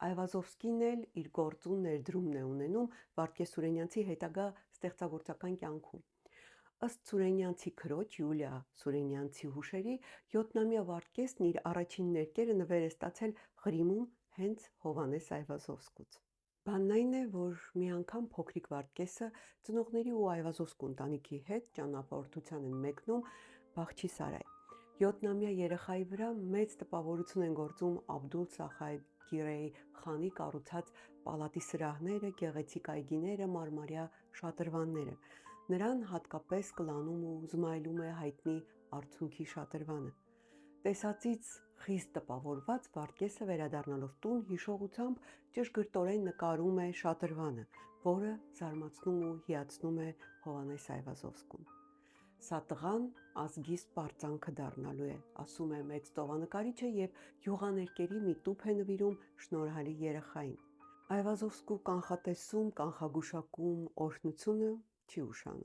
Այվազովսկին էլ իր գործուն ներդրումն է ունենում Վարդգես Սուրենյանցի հետագա ստեղծագործական կյանքում։ Ըստ Սուրենյանցի քրոջ Յուլիա Սուրենյանցի հուշերի 7-ամյա Վարդգեսն իր առաջին ներկերը նվեր է ստացել Ղրիմում հենց Հովհաննես Այվազովսկուց։ Բանն այն է, որ մի անգամ փոքրիկ Վարդգեսը ծնողների ու Այվազովսկու ընտանիքի հետ ճանապարհորդության են մեկնում Բախչիսարայ։ 7-ամյա երեխայի վրա մեծ տպավորություն են գործում Աբդուլ Սախայբգիրեի խանի կառուցած պալատի սրահները, գեղեցիկ այգիները, մարմարյա շատրվանները։ Նրան հատկապես կլանում ու զմայլում է հայտնի Արցունքի շատրվանը։ Տեսածից խիստ տպավորված Վարդգեսը վերադառնալով տուն հիշողությամբ ճշգրտորեն նկարում է շատրվանը, որը զարմացնում ու հիացնում է Հովհաննես Այվազովսկուն։ Սա տղան ազգիս պարծանքը դառնալու է, ասում է մեծ տողանկարիչը եւ յուղաներկերի մի տուփ է նվիրում շնորհալի երեխային։ Այվազովսկու կանխատեսում, կանխագուշակում, օրհնությունը չի ուշանում։